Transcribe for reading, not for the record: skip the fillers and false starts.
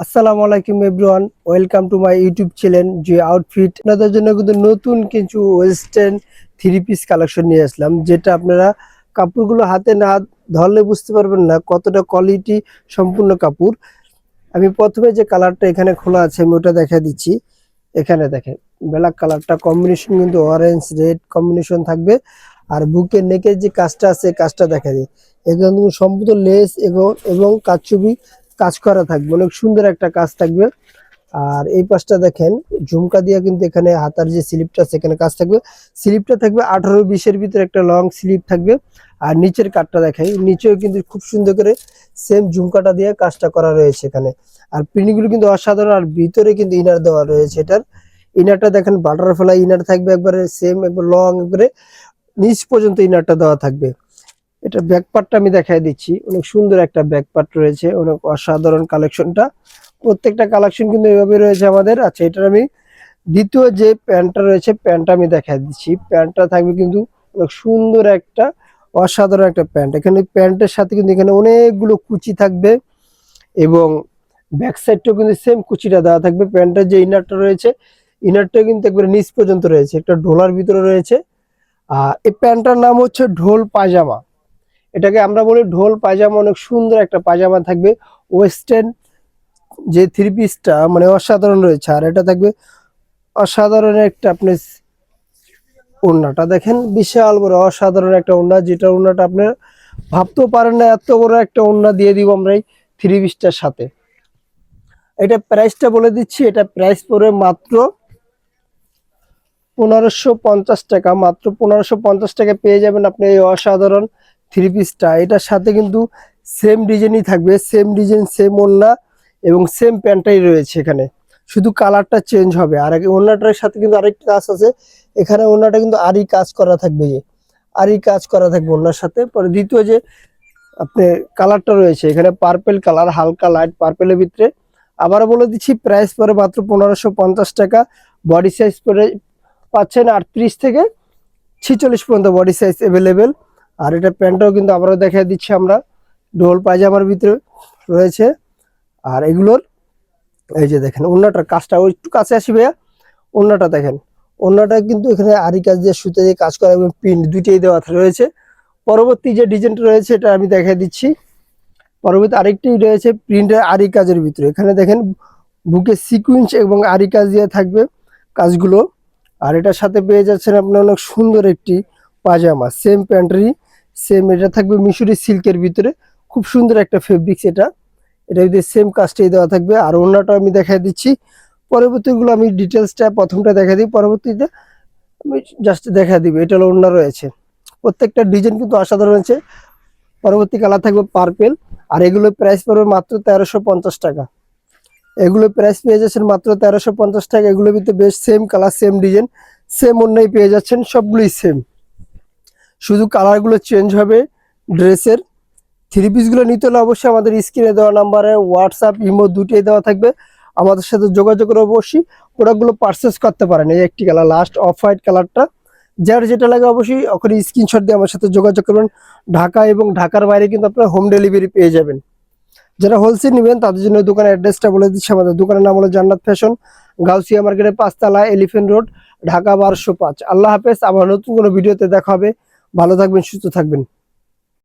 আসসালামু আলাইকুম everyone, welcome to my YouTube channel যে আউটফিট। আপনাদের জন্য কিন্তু নতুন কিছু ওয়েস্টার্ন থ্রি পিস কালেকশন নিয়ে আসলাম, যেটা আপনারা কাপড়গুলো হাতে না ধরলে বুঝতে পারবেন না কতটা কোয়ালিটি সম্পূর্ণ কাপড়। আমি প্রথমে যে কালারটা এখানে খোলা আছে আমি ওটা দেখা দিচ্ছি। এখানে দেখেন ব্ল্যাক কালারটা কম্বিনেশন কিন্তু অরেঞ্জ রেড কম্বিনেশন থাকবে। আর বুকের নেকের যে কাজটা আছে কাজটা দেখা দিই, এখানে কিন্তু সম্পূর্ণ লেস এবং কারচুপি কাজ করা থাকবে, অনেক সুন্দর একটা কাজ থাকবে। আর এই পাশটা দেখেন ঝুমকা দিয়ে কিন্তু এখানে হাতার যে স্লিপটা আছে এখানে কাজ থাকবে। স্লিপটা থাকবে 18-20-এর ভিতরে একটা লং স্লিপ থাকবে। আর নিচের কাটটা দেখাই, নিচেও কিন্তু খুব সুন্দর করে সেম ঝুমকাটা দিয়ে কাজটা করা রয়েছে এখানে। আর প্রিন্টগুলো কিন্তু অসাধারণ। আর ভিতরে কিন্তু ইনার দেওয়া রয়েছে। এটার ইনারটা দেখেন বাটারফ্লাই ইনার থাকবে, একবারে সেম একবার লং একবারে নিচ পর্যন্ত ইনারটা দেওয়া থাকবে। এটা ব্যাক পার্টটা আমি দেখাই দিচ্ছি, অনেক সুন্দর একটা ব্যাক পার্ট রয়েছে, অনেক অসাধারণ কালেকশনটা। প্রত্যেকটা কালেকশন কিন্তু এভাবে রয়েছে আমাদের। আচ্ছা, এটার আমি দ্বিতীয় যে প্যান্টটা রয়েছে প্যান্টটা আমি দেখাই দিচ্ছি। প্যান্টটা থাকবে কিন্তু অনেক সুন্দর একটা অসাধারণ একটা প্যান্ট। এখানে প্যান্টের সাথে কিন্তু এখানে অনেকগুলো কুচি থাকবে এবং ব্যাক সাইডটাও কিন্তু সেম কুচিটা দেওয়া থাকবে। প্যান্টের যে ইনারটা রয়েছে ইনারটা কিন্তু একবারে নিচ পর্যন্ত রয়েছে, একটা ঢোলার ভিতরে রয়েছে। আর এই প্যান্টটার নাম হচ্ছে ঢোল পায়জামা। এটাকে আমরা বলি ঢোল পায়জামা। অনেক সুন্দর একটা পায়জামা থাকবে, ওয়েস্টার্ন যে থ্রি পিসটা মানে অসাধারণ রয়েছে। আর এটা থাকবে অসাধারণ একটা আপনি ওড়নাটা দেখেন, বিশাল বড় অসাধারণ একটা ওড়না, যেটা ওড়নাটা আপনার ভাবতেও পারেন না এত বড় একটা ওড়না দিয়ে দিব আমরা এই থ্রি পিসটার সাথে। এটা প্রাইসটা বলে দিচ্ছি, এটা প্রাইস পড়বে মাত্র 1550 টাকা। মাত্র 1550 টাকা পেয়ে যাবেন আপনি এই অসাধারণ থ্রি পিসটা। এটার সাথে কিন্তু সেম ডিজাইনই থাকবে, সেম ডিজাইন সেম ওড়না এবং সেম প্যান্টটাই রয়েছে এখানে, শুধু কালারটা চেঞ্জ হবে। আর ওড়নাটার সাথে কিন্তু আরেকটা কাজ আছে, এখানে ওড়নাটা কিন্তু আরই কাজ করা থাকবে, যে আরই কাজ করা থাকবে ওড়নার সাথে। পরে দ্বিতীয় যে আপনি কালারটা রয়েছে এখানে পার্পেল কালার, হালকা লাইট পার্পেলের ভিতরে। আবারও বলে দিচ্ছি প্রাইস পরে মাত্র 1550 টাকা। বডি সাইজ পরে পাচ্ছেন 38 থেকে 46 পর্যন্ত বডি সাইজ অ্যাভেলেবেল। আর এটা প্যান্টটাও কিন্তু আবারও দেখা দিচ্ছি আমরা, ঢোল পায়জামার ভিতরে রয়েছে। আর এগুলোর এই যে দেখেন ওড়নাটার কাজটা, ওই একটু কাছে আসি ভাইয়া, ওড়নাটা দেখেন। ওড়নাটা কিন্তু এখানে আরি কাজ দিয়ে সুতো দিয়ে কাজ করা এবং প্রিন্ট দুইটাই দেওয়া রয়েছে। পরবর্তী যে ডিজাইনটা রয়েছে এটা আমি দেখাই দিচ্ছি। পরবর্তী আরেকটি রয়েছে প্রিন্টের আরি কাজের ভিতরে। এখানে দেখেন বুকে সিকুয়েন্স এবং আরি কাজ দিয়ে থাকবে কাজগুলো। আর এটার সাথে পেয়ে যাচ্ছেন আপনার অনেক সুন্দর একটি পাজামা, সেম প্যান্টারি সেম। এটা থাকবে মিশরি সিল্কের ভিতরে, খুব সুন্দর একটা ফেব্রিক্স এটা। এটা যদি সেম কাজটাই দেওয়া থাকবে। আর ওড়নাটা আমি দেখাই দিচ্ছি। পরবর্তীগুলো আমি ডিটেলসটা প্রথমটা দেখা দিই, পরবর্তীতে আমি জাস্ট দেখা দিব। এটা হলো ওড়না রয়েছে, প্রত্যেকটা ডিজাইন কিন্তু অসাধারণ রয়েছে। পরবর্তী কালার থাকবে পার্পেল। আর এগুলো প্রাইস পড়বে মাত্র 1350 টাকা। এগুলো প্রাইস পেয়ে যাচ্ছেন মাত্র 1350 টাকা। এগুলোর ভিতরে বেশ same colour same design same অন্যায় পেয়ে যাচ্ছেন, সবগুলোই সেম, শুধু কালারগুলো চেঞ্জ হবে ড্রেসের। থ্রি পিসগুলো নিতে হলে অবশ্যই আমাদের স্ক্রিনে দেওয়া নাম্বারে হোয়াটসঅ্যাপ ইমো দুটোই দেওয়া থাকবে, আমাদের সাথে যোগাযোগ করে অবশ্যই প্রোডাক্টগুলো পারচেস করতে পারেন। এই একটি কালার লাস্ট অফ হোয়াইট কালারটা, যার যেটা লাগে অবশ্যই ওখানে স্ক্রিনশট দিয়ে আমার সাথে যোগাযোগ করবেন। ঢাকা এবং ঢাকার বাইরে কিন্তু আপনারা হোম ডেলিভারি পেয়ে যাবেন। যারা হোলসেল নেবেন তাদের জন্য দোকানের অ্যাড্রেসটা বলে দিচ্ছি। আমাদের দোকানের নাম হলো জান্নাত ফ্যাশন, গাউসিয়া মার্কেটের 5 তলা, এলিফ্যান্ট রোড, ঢাকা 1205। আল্লাহ হাফেজ। আবার নতুন কোনো ভিডিওতে দেখা হবে। ভালো থাকবেন, সুস্থ থাকবেন।